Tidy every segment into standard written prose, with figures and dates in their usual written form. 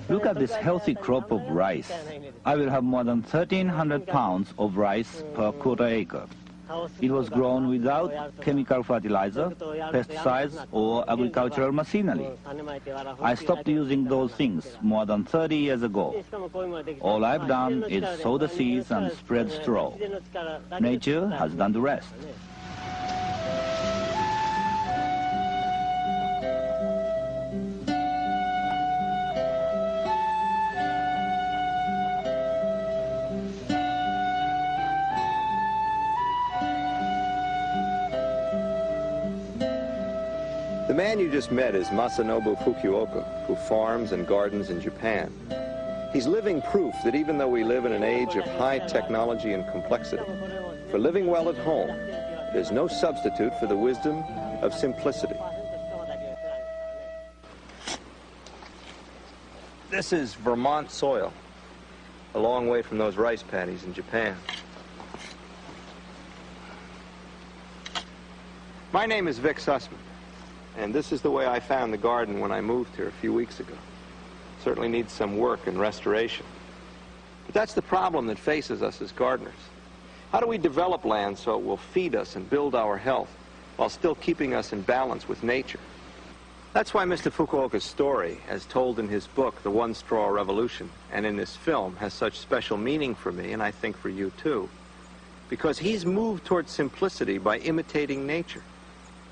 Look at this healthy crop of rice. I will have more than 1,300 pounds of rice per quarter acre. It was grown without chemical fertilizer, pesticides, or agricultural machinery. I stopped using those things more than 30 years ago. All I've done is sow the seeds and spread straw. Nature has done the rest. The man you just met is Masanobu Fukuoka, who farms and gardens in Japan. He's living proof that even though we live in an age of high technology and complexity, for living well at home, there's no substitute for the wisdom of simplicity. This is Vermont soil, a long way from those rice paddies in Japan. My name is Vic Sussman. And this is the way I found the garden when I moved here a few weeks ago. Certainly needs some work and restoration. But that's the problem that faces us as gardeners. How do we develop land so it will feed us and build our health while still keeping us in balance with nature? That's why Mr. Fukuoka's story, as told in his book, The One Straw Revolution, and in this film, has such special meaning for me, and I think for you too, because he's moved towards simplicity by imitating nature.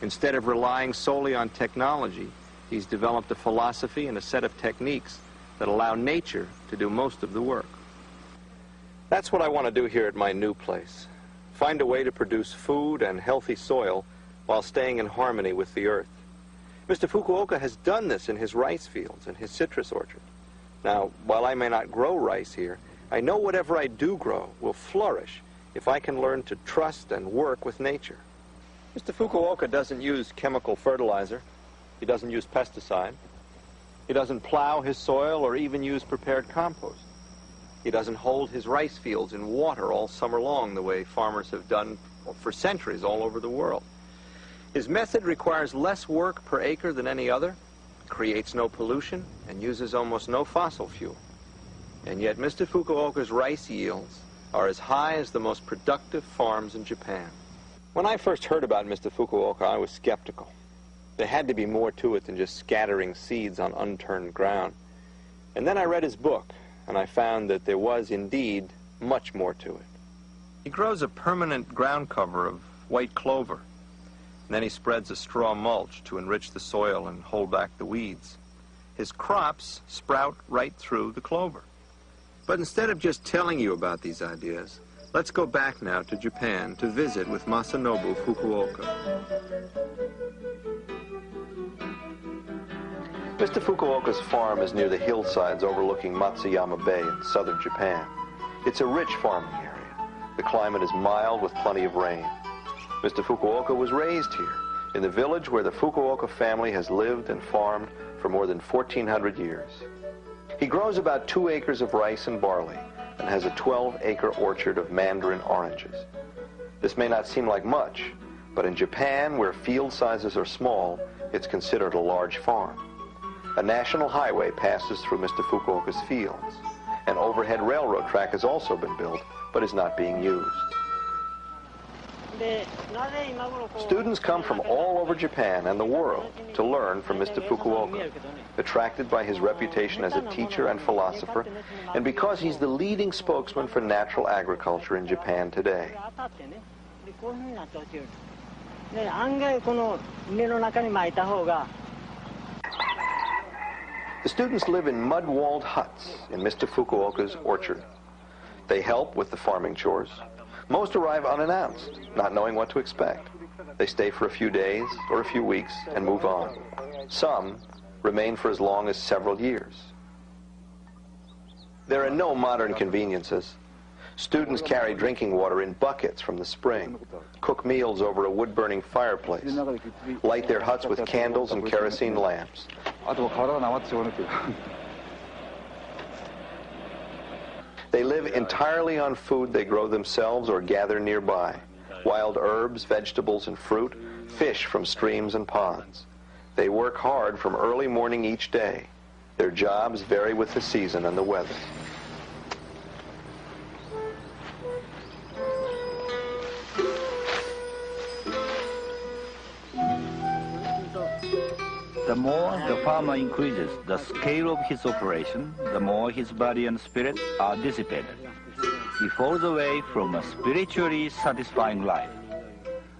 Instead of relying solely on technology, he's developed a philosophy and a set of techniques that allow nature to do most of the work. That's what I want to do here at my new place. Find a way to produce food and healthy soil while staying in harmony with the earth. Mr. Fukuoka has done this in his rice fields and his citrus orchard. Now, while I may not grow rice here, I know whatever I do grow will flourish if I can learn to trust and work with nature. Mr. Fukuoka doesn't use chemical fertilizer. He doesn't use pesticide. He doesn't plow his soil or even use prepared compost. He doesn't hold his rice fields in water all summer long the way farmers have done for centuries all over the world. His method requires less work per acre than any other, creates no pollution, and uses almost no fossil fuel. And yet Mr. Fukuoka's rice yields are as high as the most productive farms in Japan. When I first heard about Mr. Fukuoka, I was skeptical. There had to be more to it than just scattering seeds on unturned ground. And then I read his book, and I found that there was indeed much more to it. He grows a permanent ground cover of white clover, and then he spreads a straw mulch to enrich the soil and hold back the weeds. His crops sprout right through the clover. But instead of just telling you about these ideas, let's go back now to Japan to visit with Masanobu Fukuoka. Mr. Fukuoka's farm is near the hillsides overlooking Matsuyama Bay in southern Japan. It's a rich farming area. The climate is mild with plenty of rain. Mr. Fukuoka was raised here, in the village where the Fukuoka family has lived and farmed for more than 1,400 years. He grows about 2 acres of rice and barley, and has a 12-acre orchard of mandarin oranges. This may not seem like much, but in Japan, where field sizes are small, it's considered a large farm. A national highway passes through Mr. Fukuoka's fields. An overhead railroad track has also been built, but is not being used. Students come from all over Japan and the world to learn from Mr. Fukuoka, attracted by his reputation as a teacher and philosopher, and because he's the leading spokesman for natural agriculture in Japan today. The students live in mud-walled huts in Mr. Fukuoka's orchard. They help with the farming chores. Most arrive unannounced, not knowing what to expect. They stay for a few days or a few weeks and move on. Some remain for as long as several years. There are no modern conveniences. Students carry drinking water in buckets from the spring, cook meals over a wood-burning fireplace, light their huts with candles and kerosene lamps. They live entirely on food they grow themselves or gather nearby. Wild herbs, vegetables, and fruit, fish from streams and ponds. They work hard from early morning each day. Their jobs vary with the season and the weather. The more the farmer increases the scale of his operation, the more his body and spirit are dissipated. He falls away from a spiritually satisfying life.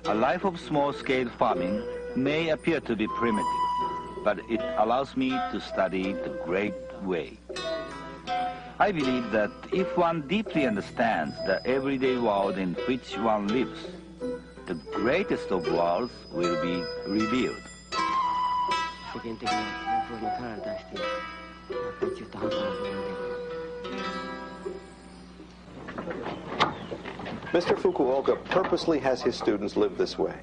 A life of small-scale farming may appear to be primitive, but it allows me to study the great way. I believe that if one deeply understands the everyday world in which one lives, the greatest of worlds will be revealed. Mr. Fukuoka purposely has his students live this way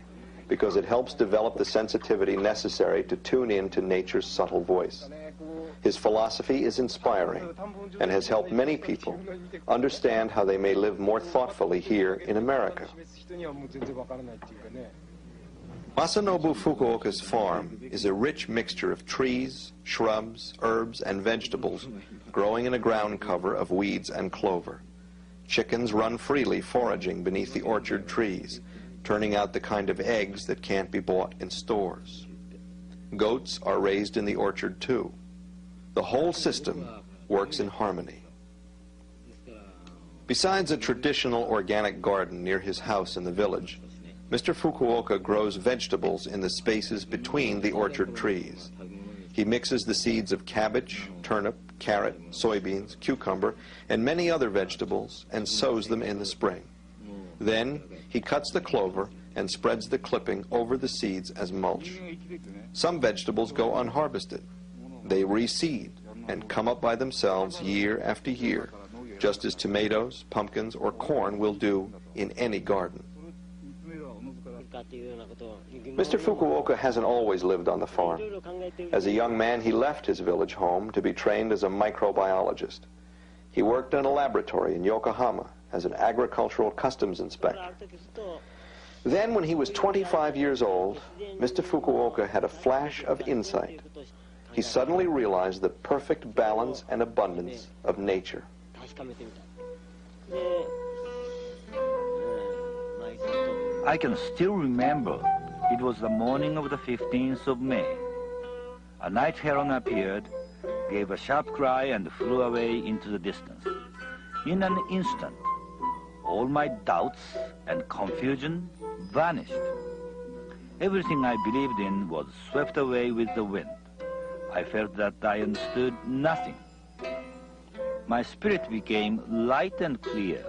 because it helps develop the sensitivity necessary to tune in to nature's subtle voice. His philosophy is inspiring and has helped many people understand how they may live more thoughtfully here in America. Masanobu Fukuoka's farm is a rich mixture of trees, shrubs, herbs, and vegetables growing in a ground cover of weeds and clover. Chickens run freely foraging beneath the orchard trees, turning out the kind of eggs that can't be bought in stores. Goats are raised in the orchard too. The whole system works in harmony. Besides a traditional organic garden near his house in the village, Mr. Fukuoka grows vegetables in the spaces between the orchard trees. He mixes the seeds of cabbage, turnip, carrot, soybeans, cucumber, and many other vegetables and sows them in the spring. Then he cuts the clover and spreads the clipping over the seeds as mulch. Some vegetables go unharvested. They reseed and come up by themselves year after year, just as tomatoes, pumpkins, or corn will do in any garden. Mr. Fukuoka hasn't always lived on the farm. As a young man, he left his village home to be trained as a microbiologist. He worked in a laboratory in Yokohama as an agricultural customs inspector. Then, when he was 25 years old, Mr. Fukuoka had a flash of insight. He suddenly realized the perfect balance and abundance of nature. I can still remember it was the morning of the 15th of May. A night heron appeared, gave a sharp cry, and flew away into the distance. In an instant, all my doubts and confusion vanished. Everything I believed in was swept away with the wind. I felt that I understood nothing. My spirit became light and clear.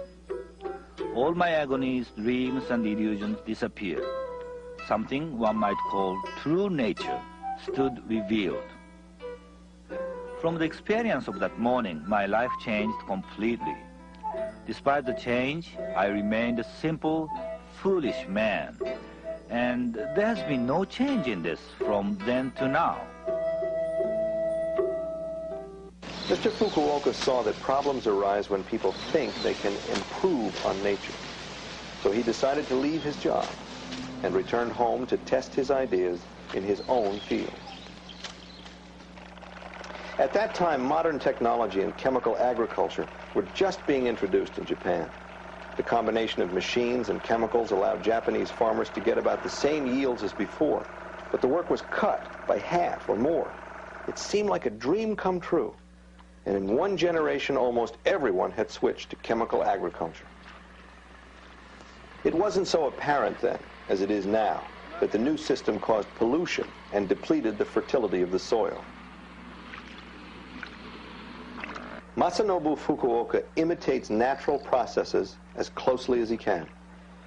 All my agonies, dreams, and illusions disappeared. Something one might call true nature stood revealed. From the experience of that morning, my life changed completely. Despite the change, I remained a simple, foolish man. And there has been no change in this from then to now. Mr. Fukuoka saw that problems arise when people think they can improve on nature. So he decided to leave his job and returned home to test his ideas in his own field. At that time, modern technology and chemical agriculture were just being introduced in Japan. The combination of machines and chemicals allowed Japanese farmers to get about the same yields as before, but the work was cut by half or more. It seemed like a dream come true. And in one generation, almost everyone had switched to chemical agriculture. It wasn't so apparent then, as it is now, that the new system caused pollution and depleted the fertility of the soil. Masanobu Fukuoka imitates natural processes as closely as he can.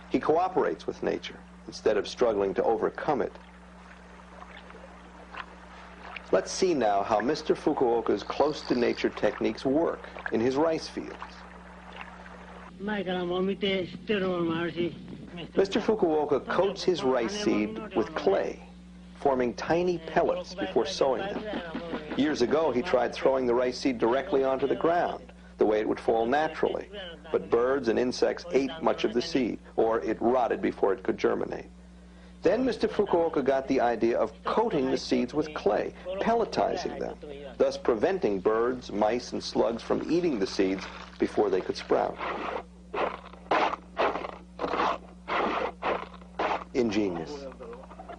He cooperates with nature instead of struggling to overcome it. Let's see now how Mr. Fukuoka's close-to-nature techniques work in his rice fields. Mr. Fukuoka coats his rice seed with clay, forming tiny pellets before sowing them. Years ago, he tried throwing the rice seed directly onto the ground, the way it would fall naturally, but birds and insects ate much of the seed, or it rotted before it could germinate. Then Mr. Fukuoka got the idea of coating the seeds with clay, pelletizing them, thus preventing birds, mice, and slugs from eating the seeds before they could sprout. Ingenious.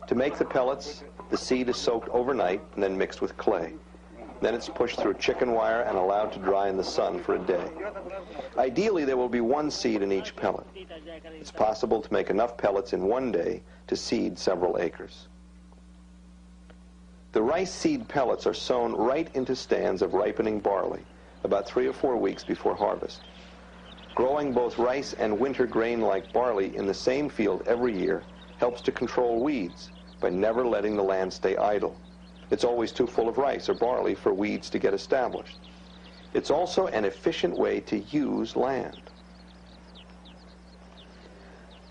To make the pellets, the seed is soaked overnight and then mixed with clay. Then it's pushed through chicken wire and allowed to dry in the sun for a day. Ideally, there will be one seed in each pellet. It's possible to make enough pellets in one day to seed several acres. The rice seed pellets are sown right into stands of ripening barley, about 3 or 4 weeks before harvest. Growing both rice and winter grain like barley in the same field every year helps to control weeds by never letting the land stay idle. It's always too full of rice or barley for weeds to get established. It's also an efficient way to use land.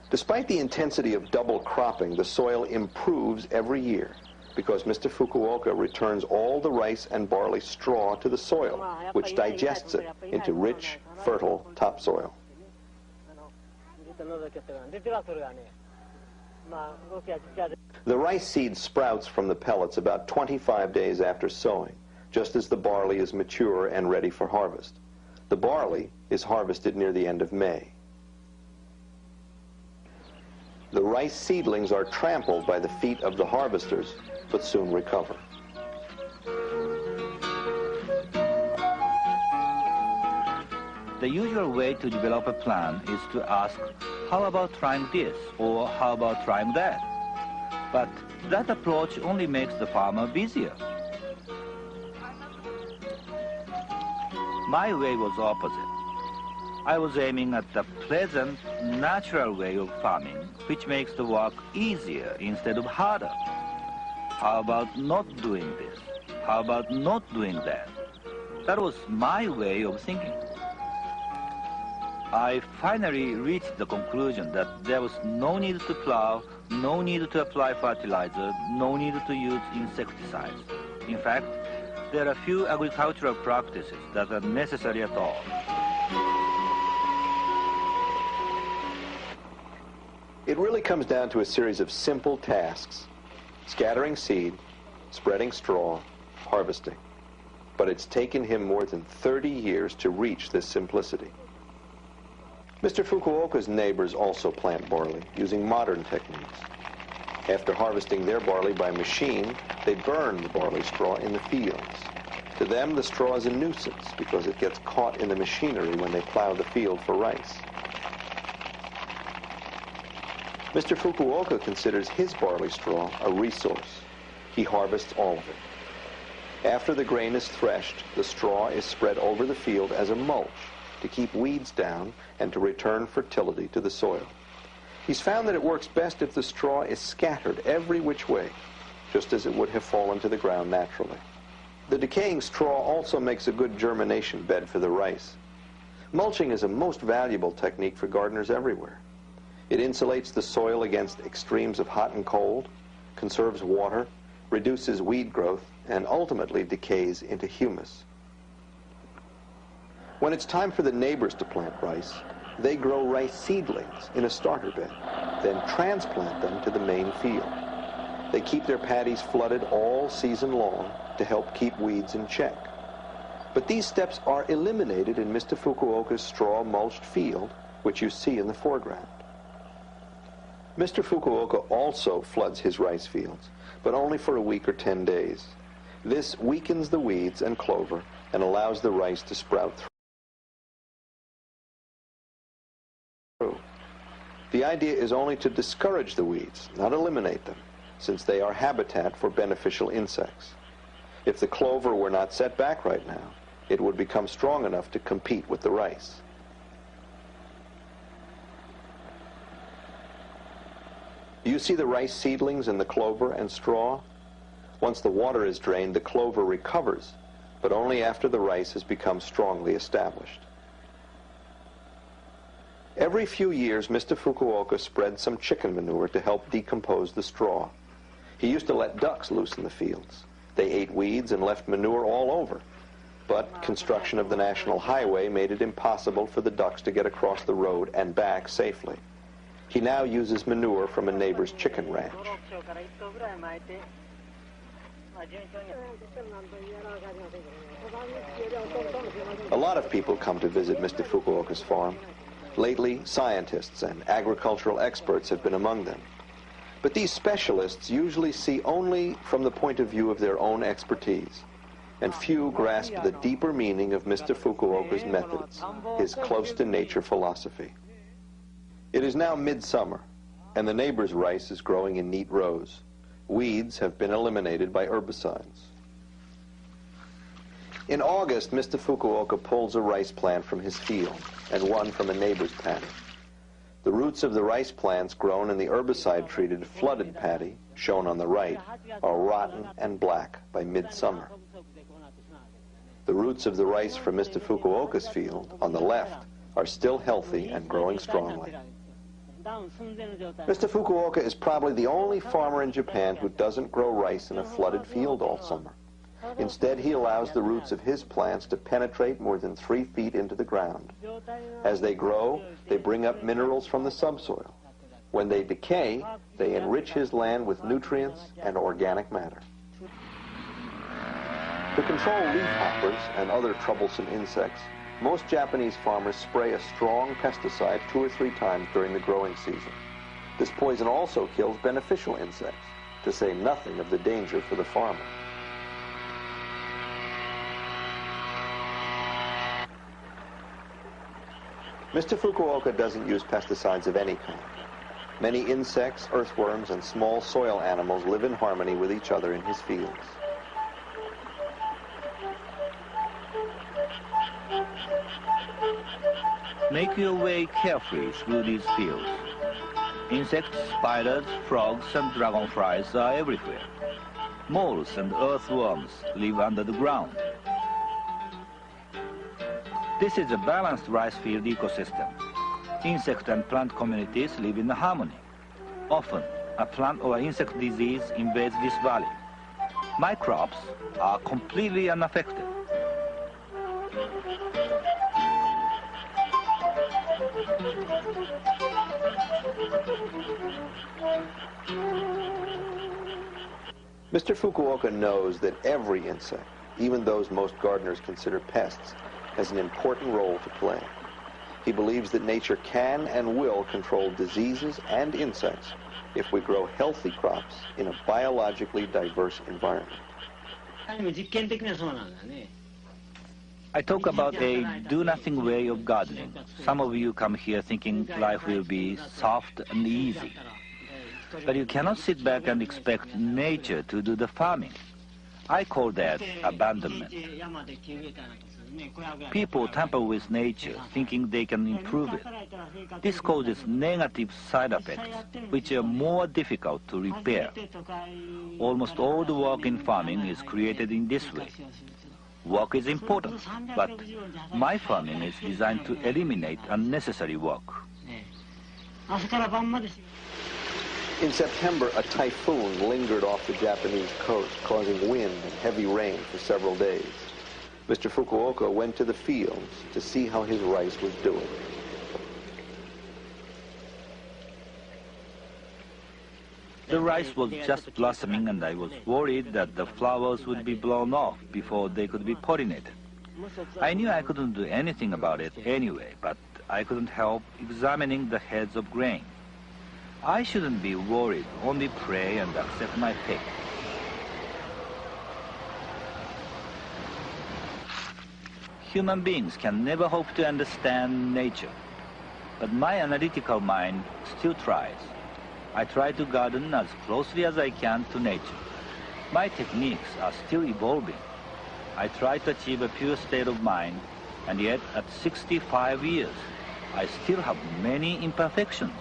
Despite the intensity of double cropping, the soil improves every year because Mr. Fukuoka returns all the rice and barley straw to the soil, which digests it into rich, fertile topsoil. The rice seed sprouts from the pellets about 25 days after sowing, just as the barley is mature and ready for harvest. The barley is harvested near the end of May. The rice seedlings are trampled by the feet of the harvesters, but soon recover. The usual way to develop a plan is to ask, how about trying this, or how about trying that? But that approach only makes the farmer busier. My way was opposite. I was aiming at the pleasant, natural way of farming, which makes the work easier instead of harder. How about not doing this? How about not doing that? That was my way of thinking. I finally reached the conclusion that there was no need to plow, no need to apply fertilizer, no need to use insecticides. In fact, there are few agricultural practices that are necessary at all. It really comes down to a series of simple tasks: scattering seed, spreading straw, harvesting. But it's taken him more than 30 years to reach this simplicity. Mr. Fukuoka's neighbors also plant barley using modern techniques. After harvesting their barley by machine, they burn the barley straw in the fields. To them, the straw is a nuisance because it gets caught in the machinery when they plow the field for rice. Mr. Fukuoka considers his barley straw a resource. He harvests all of it. After the grain is threshed, the straw is spread over the field as a mulch to keep weeds down and to return fertility to the soil. He's found that it works best if the straw is scattered every which way, just as it would have fallen to the ground naturally. The decaying straw also makes a good germination bed for the rice. Mulching is a most valuable technique for gardeners everywhere. It insulates the soil against extremes of hot and cold, conserves water, reduces weed growth, and ultimately decays into humus. When it's time for the neighbors to plant rice, they grow rice seedlings in a starter bed, then transplant them to the main field. They keep their paddies flooded all season long to help keep weeds in check. But these steps are eliminated in Mr. Fukuoka's straw-mulched field, which you see in the foreground. Mr. Fukuoka also floods his rice fields, but only for a week or 10 days. This weakens the weeds and clover and allows the rice to sprout through. The idea is only to discourage the weeds, not eliminate them, since they are habitat for beneficial insects. If the clover were not set back right now, it would become strong enough to compete with the rice. Do you see the rice seedlings in the clover and straw? Once the water is drained, the clover recovers, but only after the rice has become strongly established. Every few years, Mr. Fukuoka spread some chicken manure to help decompose the straw. He used to let ducks loose in the fields. They ate weeds and left manure all over. But construction of the national highway made it impossible for the ducks to get across the road and back safely. He now uses manure from a neighbor's chicken ranch. A lot of people come to visit Mr. Fukuoka's farm. Lately, scientists and agricultural experts have been among them. But these specialists usually see only from the point of view of their own expertise, and few grasp the deeper meaning of Mr. Fukuoka's methods, his close-to-nature philosophy. It is now midsummer, and the neighbor's rice is growing in neat rows. Weeds have been eliminated by herbicides. In August, Mr. Fukuoka pulls a rice plant from his field and one from a neighbor's paddy. The roots of the rice plants grown in the herbicide-treated flooded paddy, shown on the right, are rotten and black by midsummer. The roots of the rice from Mr. Fukuoka's field, on the left, are still healthy and growing strongly. Mr. Fukuoka is probably the only farmer in Japan who doesn't grow rice in a flooded field all summer. Instead, he allows the roots of his plants to penetrate more than 3 feet into the ground. As they grow, they bring up minerals from the subsoil. When they decay, they enrich his land with nutrients and organic matter. To control leafhoppers and other troublesome insects, most Japanese farmers spray a strong pesticide 2 or 3 times during the growing season. This poison also kills beneficial insects, to say nothing of the danger for the farmer. Mr. Fukuoka doesn't use pesticides of any kind. Many insects, earthworms, and small soil animals live in harmony with each other in his fields. Make your way carefully through these fields. Insects, spiders, frogs, and dragonflies are everywhere. Moles and earthworms live under the ground. This is a balanced rice field ecosystem. Insect and plant communities live in harmony. Often, a plant or insect disease invades this valley. My crops are completely unaffected. Mr. Fukuoka knows that every insect, even those most gardeners consider pests, has an important role to play. He believes that nature can and will control diseases and insects if we grow healthy crops in a biologically diverse environment. I talk about a do-nothing way of gardening. Some of you come here thinking life will be soft and easy. But you cannot sit back and expect nature to do the farming. I call that abandonment. People tamper with nature, thinking they can improve it. This causes negative side effects, which are more difficult to repair. Almost all the work in farming is created in this way. Work is important, but my farming is designed to eliminate unnecessary work. In September, a typhoon lingered off the Japanese coast, causing wind and heavy rain for several days. Mr. Fukuoka went to the fields to see how his rice was doing. The rice was just blossoming, and I was worried that the flowers would be blown off before they could be pollinated. I knew I couldn't do anything about it anyway, but I couldn't help examining the heads of grain. I shouldn't be worried, only pray and accept my fate. Human beings can never hope to understand nature, but my analytical mind still tries. I try to garden as closely as I can to nature. My techniques are still evolving. I try to achieve a pure state of mind, and yet at 65 years, I still have many imperfections.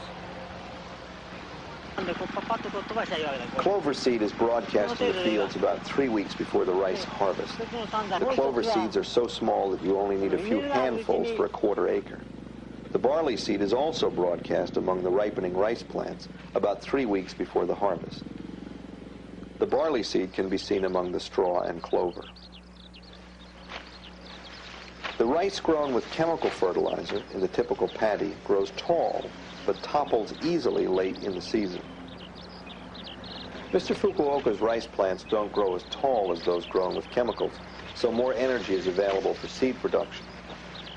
Clover seed is broadcast in the fields about 3 weeks before the rice harvest. The clover seeds are so small that you only need a few handfuls for a quarter acre. The barley seed is also broadcast among the ripening rice plants about 3 weeks before the harvest. The barley seed can be seen among the straw and clover. The rice grown with chemical fertilizer in the typical paddy grows tall, but topples easily late in the season. Mr. Fukuoka's rice plants don't grow as tall as those grown with chemicals, so more energy is available for seed production.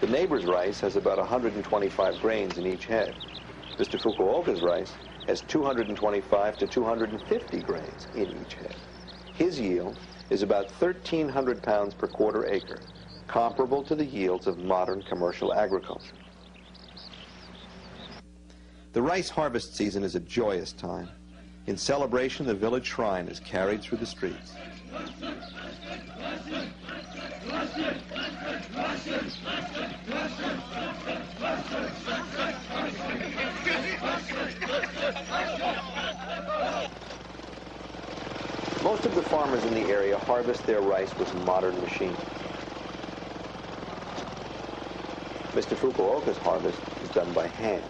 The neighbor's rice has about 125 grains in each head. Mr. Fukuoka's rice has 225 to 250 grains in each head. His yield is about 1,300 pounds per quarter acre, comparable to the yields of modern commercial agriculture. The rice harvest season is a joyous time. In celebration, the village shrine is carried through the streets. Most of the farmers in the area harvest their rice with modern machines. Mr. Fukuoka's harvest is done by hand.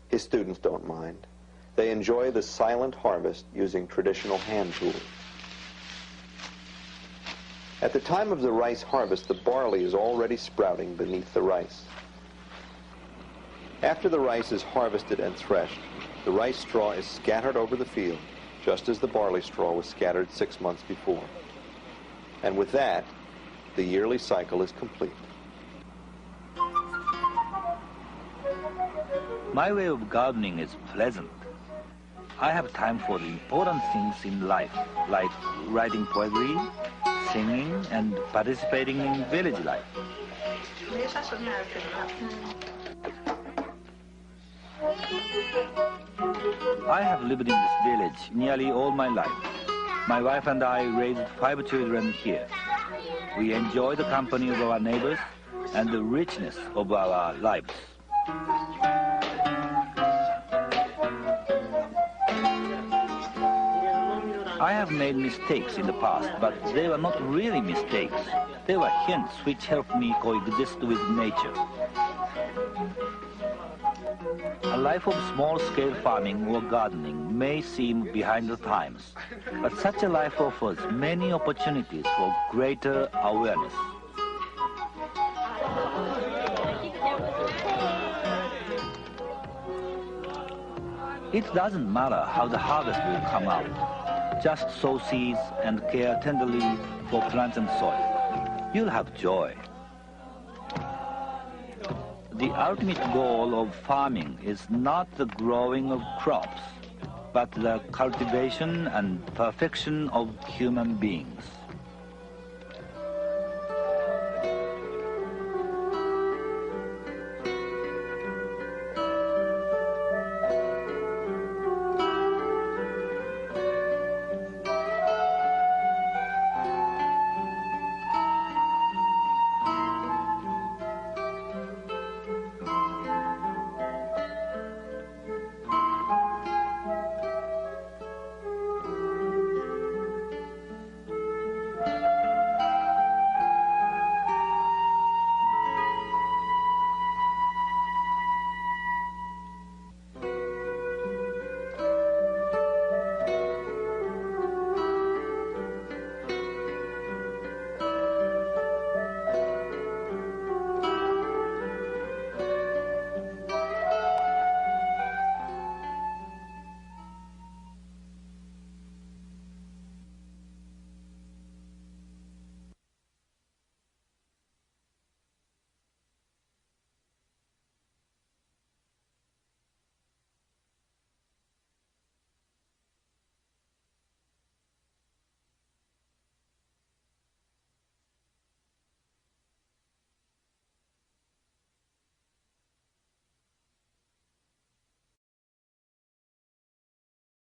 His students don't mind. They enjoy the silent harvest using traditional hand tools. At the time of the rice harvest, the barley is already sprouting beneath the rice. After the rice is harvested and threshed, the rice straw is scattered over the field, just as the barley straw was scattered 6 months before. And with that, the yearly cycle is complete. My way of gardening is pleasant. I have time for the important things in life, like writing poetry, singing, and participating in village life. I have lived in this village nearly all my life. My wife and I raised 5 children here. We enjoy the company of our neighbors and the richness of our lives. I have made mistakes in the past, but they were not really mistakes. They were hints which helped me coexist with nature. A life of small-scale farming or gardening may seem behind the times, but such a life offers many opportunities for greater awareness. It doesn't matter how the harvest will come out. Just sow seeds and care tenderly for plants and soil. You'll have joy. The ultimate goal of farming is not the growing of crops, but the cultivation and perfection of human beings.